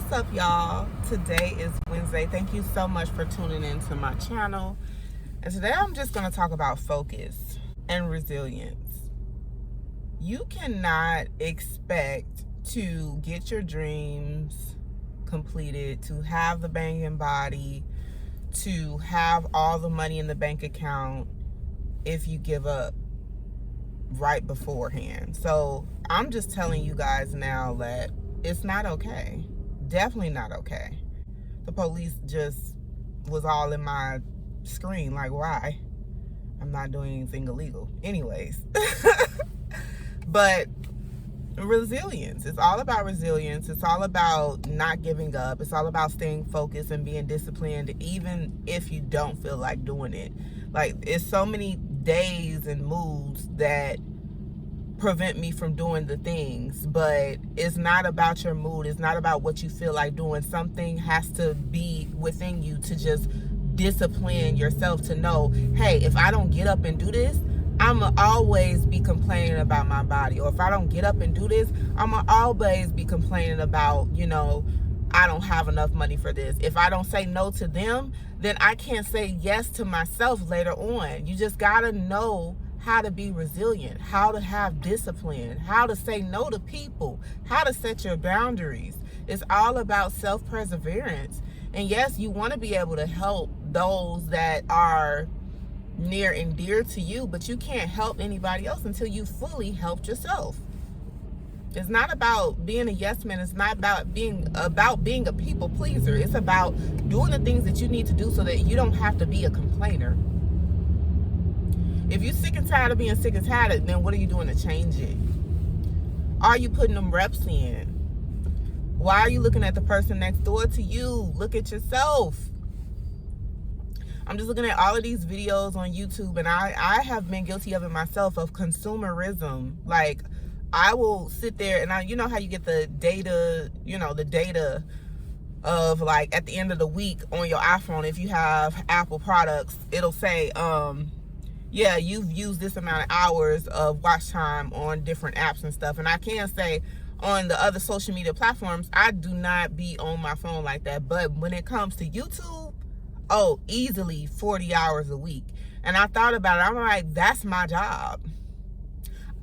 What's up, y'all? Today is Wednesday. Thank you so much for tuning into my channel. And today I'm just going to talk about focus and resilience. You cannot expect to get your dreams completed, to have the banging body, to have all the money in the bank account if you give up right beforehand. So I'm just telling you guys now that it's not okay. Definitely not okay. The police just was all in my screen, like, why? I'm not doing anything illegal. Anyways. But resilience. It's all about resilience. It's all about not giving up. It's all about staying focused and being disciplined, even if you don't feel like doing it. Like, it's so many days and moods that prevent me from doing the things, but it's not about your mood. It's not about what you feel like doing. Something has to be within you to just discipline yourself to know, hey, if I don't get up and do this, I'ma always be complaining about my body. Or if I don't get up and do this, I'ma always be complaining about, I don't have enough money for this. If I don't say no to them, then I can't say yes to myself later on. You just gotta know how to be resilient, how to have discipline, how to say no to people, how to set your boundaries. It's all about self-perseverance. And yes, you want to be able to help those that are near and dear to you, but you can't help anybody else until you fully helped yourself. It's not about being a yes man. It's not about being a people pleaser. It's about doing the things that you need to do so that you don't have to be a complainer. If you're sick and tired of being sick and tired, then what are you doing to change it? Are you putting them reps in? Why are you looking at the person next door to you? Look at yourself. I'm just looking at all of these videos on YouTube, and I have been guilty of it myself, of consumerism. Like, I will sit there and you know how you get the data, the data of, like, at the end of the week on your iPhone, if you have Apple products, it'll say, yeah, you've used this amount of hours of watch time on different apps and stuff. And I can say on the other social media platforms, I do not be on my phone like that. But when it comes to YouTube, oh, easily 40 hours a week. And I thought about it. I'm like, that's my job.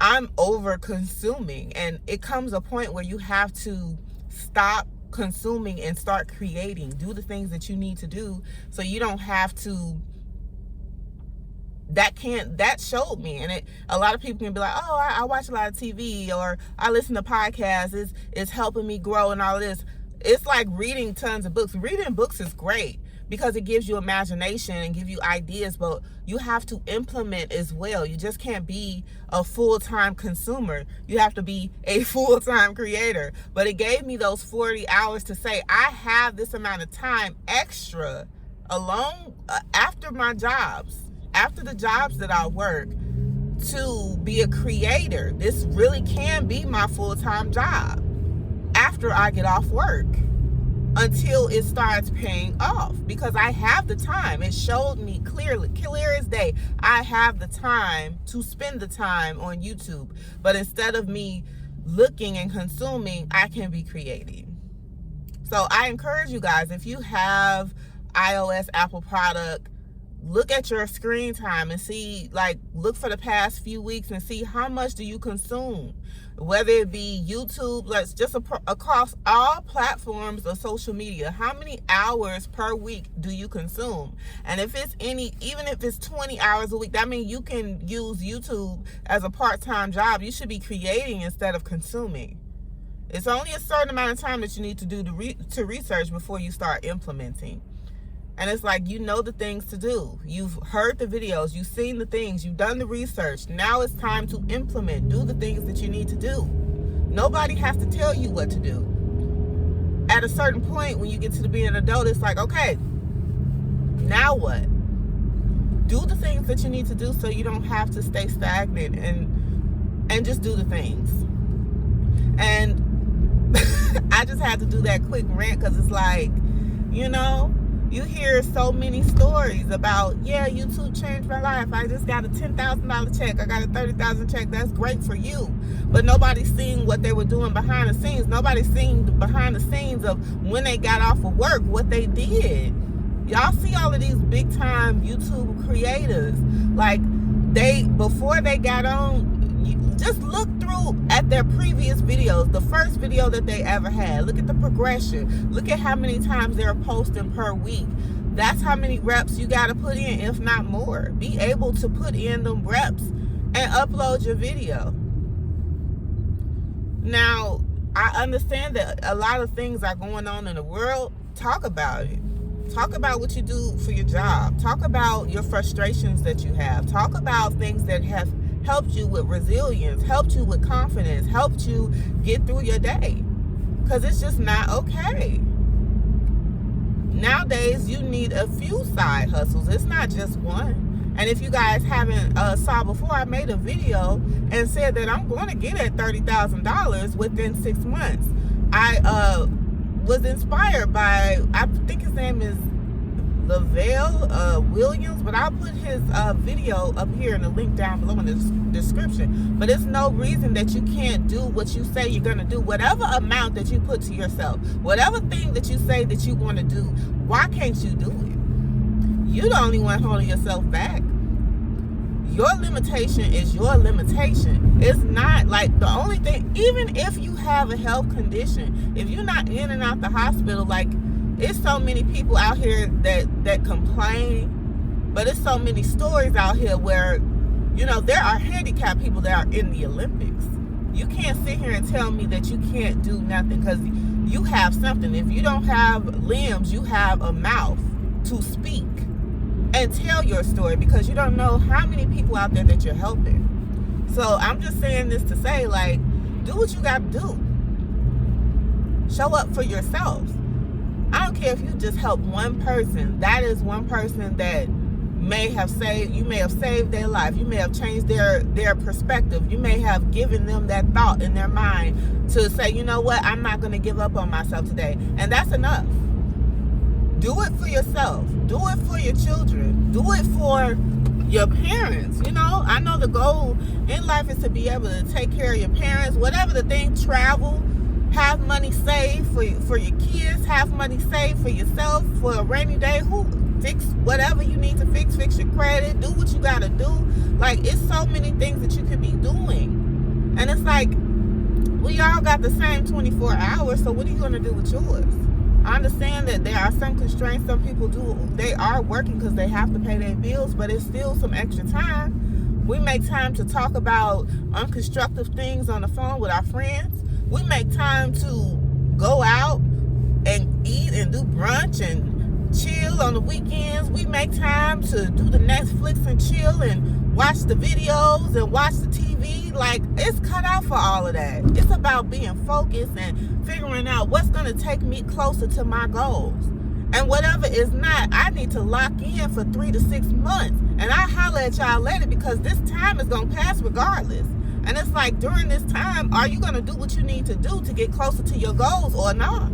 I'm over consuming. And it comes a point where you have to stop consuming and start creating. Do the things that you need to do so you don't have to. That showed me. And a lot of people can be like, oh, I watch a lot of TV, or I listen to podcasts, it's helping me grow and all of this. It's like reading tons of books. Reading books is great because it gives you imagination and give you ideas, but you have to implement as well. You just can't be a full-time consumer. You have to be a full-time creator. But it gave me those 40 hours to say, I have this amount of time extra along after my jobs. After the jobs that I work, to be a creator. This really can be my full-time job after I get off work until it starts paying off, because I have the time. It showed me clearly, clear as day, I have the time to spend the time on YouTube. But instead of me looking and consuming, I can be creating. So I encourage you guys, if you have iOS, Apple product, look at your screen time and see, look for the past few weeks and see how much do you consume, whether it be YouTube, just across all platforms of social media. How many hours per week do you consume? And if it's even if it's 20 hours a week, that means you can use YouTube as a part-time job. You should be creating instead of consuming. It's only a certain amount of time that you need to do to research before you start implementing. And it's like, the things to do. You've heard the videos, you've seen the things, you've done the research. Now it's time to implement, do the things that you need to do. Nobody has to tell you what to do. At a certain point, when you get to being an adult, it's like, okay, now what? Do the things that you need to do so you don't have to stay stagnant, and just do the things. And I just had to do that quick rant because it's like, You hear so many stories about, yeah, YouTube changed my life. I just got a $10,000 check. I got a $30,000 check. That's great for you. But nobody's seeing what they were doing behind the scenes. Nobody's seeing the behind the scenes of when they got off of work, what they did. Y'all see all of these big time YouTube creators, like before they got on, just look through at their previous videos, the first video that they ever had. Look at the progression. Look at how many times they're posting per week. That's how many reps you got to put in, if not more. Be able to put in them reps and upload your video. Now, I understand that a lot of things are going on in the world. Talk about it. Talk about what you do for your job. Talk about your frustrations that you have. Talk about things that have helped you with resilience, helped you with confidence, helped you get through your day. Because it's just not okay. Nowadays, you need a few side hustles. It's not just one. And if you guys haven't saw before, I made a video and said that I'm going to get at $30,000 within 6 months. I was inspired by, I think his name is Lavelle Williams, but I'll put his video up here in the link down below in the description. But it's no reason that you can't do what you say you're going to do. Whatever amount that you put to yourself, whatever thing that you say that you want to do, why can't you do it? You're the only one holding yourself back. Your limitation is your limitation. It's not like the only thing, even if you have a health condition, if you're not in and out the hospital, like, it's so many people out here that complain, but it's so many stories out here where, you know, there are handicapped people that are in the Olympics. You can't sit here and tell me that you can't do nothing, because you have something. If you don't have limbs, you have a mouth to speak and tell your story, because you don't know how many people out there that you're helping. So I'm just saying this to say, like, do what you got to do. Show up for yourself. I don't care if you just help one person. That is one person that may have saved, you may have saved their life. You may have changed their perspective. You may have given them that thought in their mind to say, you know what, I'm not going to give up on myself today. And that's enough. Do it for yourself. Do it for your children. Do it for your parents. You know, I know the goal in life is to be able to take care of your parents. Whatever the thing, travel. Have money saved for your kids. Have money saved for yourself for a rainy day. Fix whatever you need to fix. Fix your credit. Do what you got to do. Like, it's so many things that you could be doing. And it's like, we all got the same 24 hours, so what are you going to do with yours? I understand that there are some constraints. Some people they are working because they have to pay their bills, but it's still some extra time. We make time to talk about unconstructive things on the phone with our friends. We make time to go out and eat and do brunch and chill on the weekends. We make time to do the Netflix and chill and watch the videos and watch the TV. Like, it's cut out for all of that. It's about being focused and figuring out what's going to take me closer to my goals. And whatever is not, I need to lock in for 3 to 6 months. And I'll holler at y'all later, because this time is going to pass regardless. And it's like, during this time, are you going to do what you need to do to get closer to your goals or not?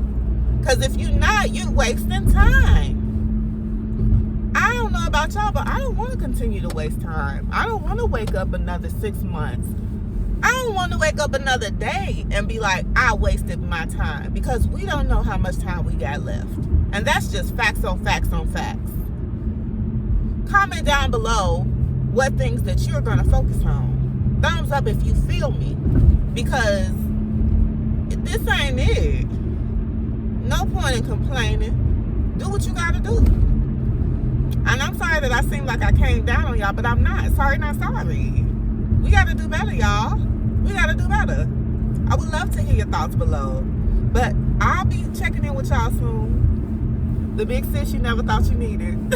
Because if you're not, you're wasting time. I don't know about y'all, but I don't want to continue to waste time. I don't want to wake up another 6 months. I don't want to wake up another day and be like, I wasted my time. Because we don't know how much time we got left. And that's just facts on facts on facts. Comment down below what things that you're going to focus on. Thumbs up if you feel me, because this ain't it. No point in complaining. Do what you gotta do. And I'm sorry that I seem like I came down on y'all, but I'm not. Sorry, not sorry. We gotta do better, y'all. We gotta do better. I would love to hear your thoughts below. But I'll be checking in with y'all soon. The big sis you never thought you needed.